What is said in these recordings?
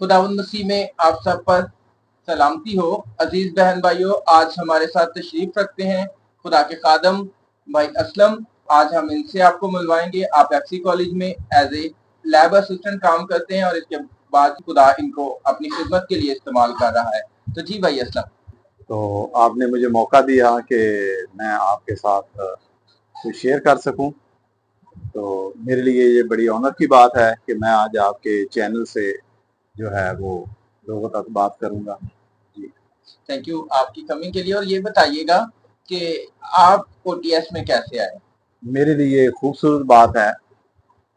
खुदावंद मसीह में आप सब पर सलामती हो। अजीज बहन भाइयों, आज हमारे साथ तशरीफ रखते हैं खुदा के खादम भाई असलम। आज हम इनसे आपको मिलवाएंगे। आप एफसी कॉलेज में एज ए लैब असिस्टेंट काम करते हैं और इसके बाद खुदा इनको अपनी खिदमत के लिए इस्तेमाल कर रहा है। तो जी भाई असलम। तो आपने मुझे मौका दिया कि मैं आपके साथ कुछ शेयर कर सकूं, तो मेरे लिए ये बड़ी ऑनर की बात है कि मैं आज आपके चैनल से जो है वो लोगों तक बात करूंगा। जी, थैंक यू आपकी कमिंग के लिए। और ये बताइएगा कि आप ओटीएस में कैसे आए? मेरे लिए खूबसूरत बात है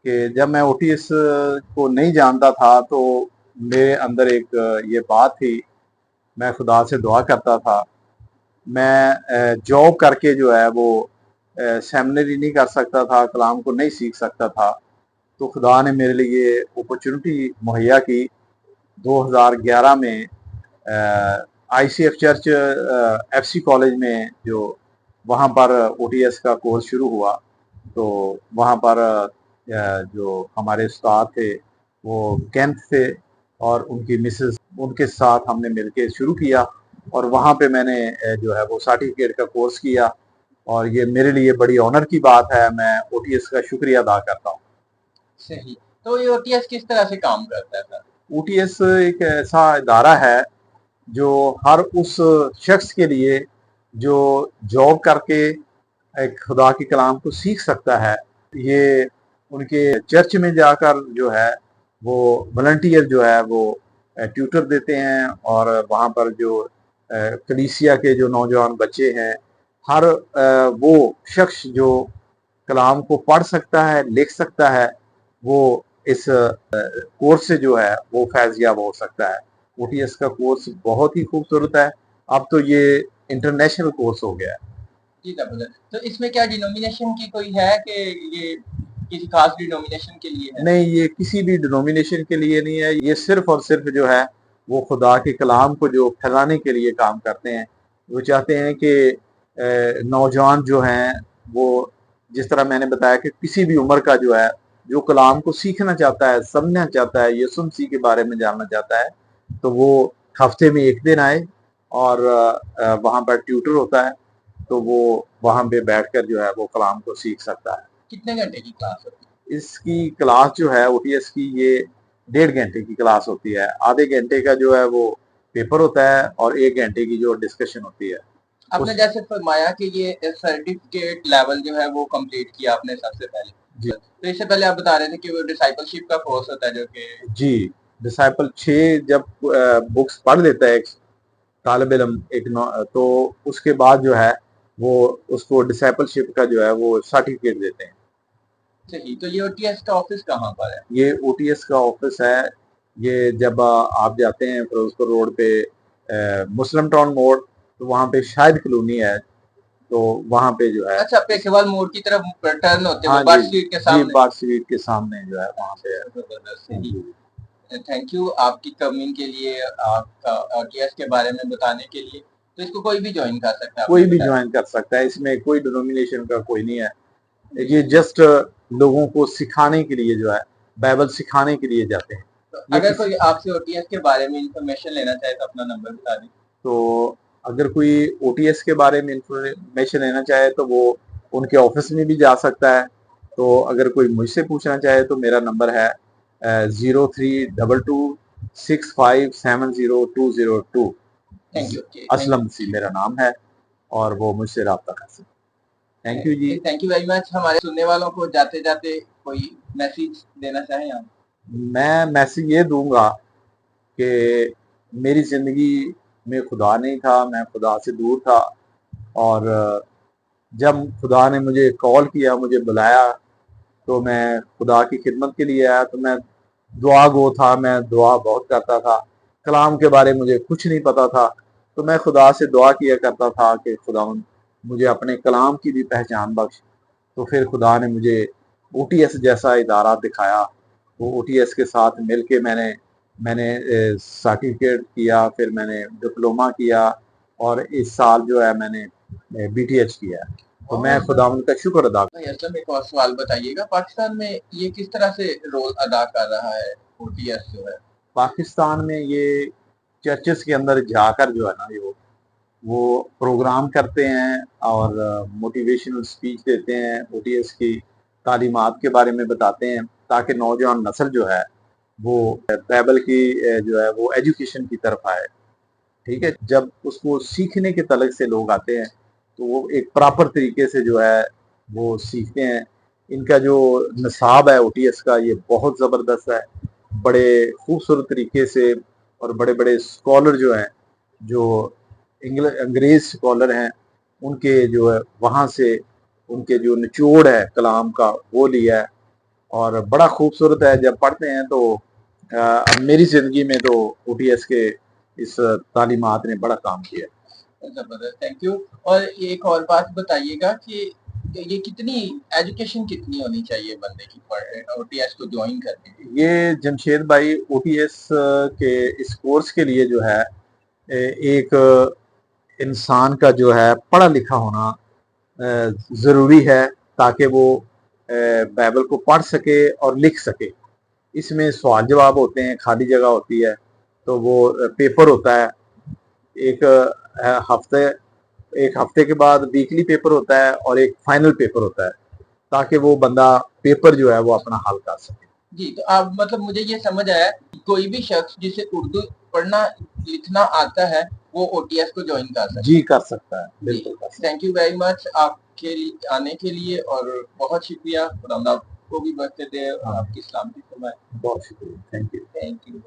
कि जब मैं ओटीएस को नहीं जानता था तो मेरे अंदर एक ये बात थी, मैं खुदा से दुआ करता था। मैं जॉब करके जो है वो सेमिनरी नहीं कर सकता था, कलाम को नहीं सीख सकता था। तो खुदा ने मेरे लिए अपॉर्चुनिटी मुहैया की 2011 में आईसीएफ चर्च एफसी कॉलेज में, जो वहाँ पर ओटीएस का कोर्स शुरू हुआ। तो वहाँ पर जो हमारे उस्ताद थे वो केंट थे और उनकी मिसेस, उनके साथ हमने मिलकर शुरू किया और वहाँ पे मैंने जो है वो सर्टिफिकेट का कोर्स किया। और ये मेरे लिए बड़ी ऑनर की बात है, मैं ओटीएस का शुक्रिया अदा करता हूँ। सही। तो ये ओटीएस किस तरह से काम करता है सर? ओटीएस एक ऐसा इदारा है जो हर उस शख्स के लिए जो जॉब करके एक खुदा के कलाम को सीख सकता है। ये उनके चर्च में जाकर जो है वो वॉलंटियर जो है वो ट्यूटर देते हैं और वहाँ पर जो कलीसिया के जो नौजवान बच्चे हैं, हर वो शख्स जो कलाम को पढ़ सकता है, लिख सकता है, वो इस कोर्स से जो है वो फैज़याब हो सकता है। ओटीएस का कोर्स बहुत ही खूबसूरत है। अब तो ये इंटरनेशनल कोर्स हो गया है। जी ज़बरदस्त। तो इसमें क्या डिनोमिनेशन की कोई है कि ये किसी खास डिनोमिनेशन के लिए है? नहीं, ये किसी भी डिनोमिनेशन के लिए नहीं है। ये सिर्फ और सिर्फ जो है वो खुदा के कलाम को जो फैलाने के लिए काम करते हैं। वो चाहते हैं कि नौजवान जो हैं वो, जिस तरह मैंने बताया कि किसी भी उम्र का जो है जो कलाम को सीखना चाहता है, समझना चाहता है, यीशु मसीह के बारे में जानना चाहता है, तो वो हफ्ते में एक दिन आए और वहाँ पर ट्यूटर होता है, तो वो वहाँ पे बैठकर जो है वो कलाम को सीख सकता है। कितने घंटे की क्लास होती है? इसकी क्लास जो है ओटीएस की, ये 1.5 घंटे की क्लास होती है। आधे घंटे का जो है वो पेपर होता है और 1 घंटे की जो डिस्कशन होती है। आपने जैसे फरमाया कि ये सर्टिफिकेट लेवल जो है वो कंप्लीट किया आपने सबसे पहले। जी, तो इससे पहले आप बता रहे थे कि वो डिसाइपलशिप का कोर्स होता है जो कि जी, डिसाइपल 6 जब बुक्स पढ़ लेता है एक तालिब इल्म, तो उसके बाद जो है वो उसको डिसाइपलशिप का जो है वो सर्टिफिकेट देते हैं। सही। तो ये ओटीएस का ऑफिस कहाँ पर है? ये ओटीएस का ऑफिस है। ये जब आप जाते हैं फिरोजपुर रोड पे मुस्लिम टाउन मोड़, तो वहाँ पे शाहिद कॉलोनी है, तो वहाँ पे जो है। अच्छा, पेशेवाल मोड़ की तरफ टर्न होते हैं हाँ वो जी, बस स्ट्रीट के जी, सामने। बार स्वीट के सामने जो है वहाँ पे है। जबरदस्त। हाँ सही। जी। थैंक यू आपकी कमिंग के लिए, आपका ओटीएस के बारे में बताने के लिए। तो इसको कोई भी ज्वाइन कर सकता है, कोई आपने भी बताया। ज्वाइन कर सकता है, इसमें कोई डिनोमिनेशन का कोई नहीं है। ये जस्ट लोगों को सिखाने के लिए जो है, बाइबल सिखाने के लिए जाते हैं। तो ये अगर किसी कोई आपसे ओटीएस के बारे में इंफॉर्मेशन लेना चाहे तो अपना नंबर बता दें। तो अगर कोई ओटीएस के बारे में इंफॉर्मेशन लेना चाहे तो वो उनके ऑफिस में भी जा सकता है। तो अगर कोई मुझसे पूछना चाहे तो मेरा नंबर है 032265700202। Thank you. Okay, thank Aslam सी मेरा नाम है और वो मुझसे रब्ता कर सकते। थैंक यू जी। You. Thank you very much. हमारे सुनने वालों को जाते जाते कोई मैसेज देना चाहें आप? मैं मैसेज ये दूंगा कि मेरी ज़िंदगी में खुदा नहीं था, मैं खुदा से दूर था। और जब खुदा ने मुझे कॉल किया, मुझे बुलाया, तो मैं खुदा की खिदमत के लिए आया। तो मैं दुआ गो था, मैं दुआ बहुत करता था। कलाम के बारे में मुझे कुछ नहीं पता था, तो मैं खुदा से दुआ किया करता था कि खुदावंद मुझे अपने कलाम की भी पहचान बख्श। तो फिर खुदा ने मुझे ओटीएस जैसा इदारा दिखाया। वो ओटीएस के साथ मिलके मैंने मैंने सर्टिफिकेट किया, फिर मैंने डिप्लोमा किया और इस साल जो है मैंने बीटीएच किया है। तो मैं खुदावंद का शुक्र अदा। भाई असलम, एक और सवाल बताइएगा, पाकिस्तान में ये किस तरह से रोल अदा कर रहा है ओटीएस जो है? पाकिस्तान में ये चर्चेस के अंदर जाकर जो है ना वो प्रोग्राम करते हैं और मोटिवेशनल स्पीच देते हैं, ओटीएस की तालीमात के बारे में बताते हैं ताकि नौजवान नस्ल जो है वो बाइबल की जो है वो एजुकेशन की तरफ आए। ठीक है, जब उसको सीखने के तलक से लोग आते हैं तो वो एक प्रॉपर तरीके से जो है वो सीखते हैं। इनका जो निसाब है ओटीएस का ये बहुत ज़बरदस्त है, बड़े खूबसूरत तरीके से, और बड़े बड़े स्कॉलर जो हैं, जो अंग्रेज स्कॉलर हैं, उनके जो है वहाँ से उनके जो निचोड़ है कलाम का वो लिया है, और बड़ा खूबसूरत है जब पढ़ते हैं तो अब मेरी ज़िंदगी में तो ओटीएस के इस तालीमात ने बड़ा काम किया। जबरदस्त, थैंक यू। और एक और बात बताइएगा कि ये कितनी एजुकेशन कितनी होनी चाहिए बंदे की ओटीएस को ज्वाइन करने की? ये जमशेद भाई ओटीएस के इस कोर्स के लिए जो है एक इंसान का जो है पढ़ा लिखा होना ज़रूरी है ताकि वो बाइबल को पढ़ सके और लिख सके। इसमें सवाल जवाब होते हैं, खाली जगह होती है, तो वो पेपर होता है एक हफ्ते एक हफ्ते के बाद वीकली पेपर होता है और एक फाइनल पेपर होता है ताकि वो बंदा पेपर जो है वो अपना हल कर सके। जी, तो आप मतलब मुझे ये समझ आया कोई भी शख्स जिसे उर्दू पढ़ना लिखना आता है वो ओटीएस को ज्वाइन कर सकता है। जी कर सकता है, बिल्कुल कर सकता है। थैंक यू वेरी मच आपके आने के लिए और बहुत शुक्रिया। खुदा आपको भी बरकत दे और आपकी सलामती फरमाए। बहुत शुक्रिया, थैंक यू। Thank you.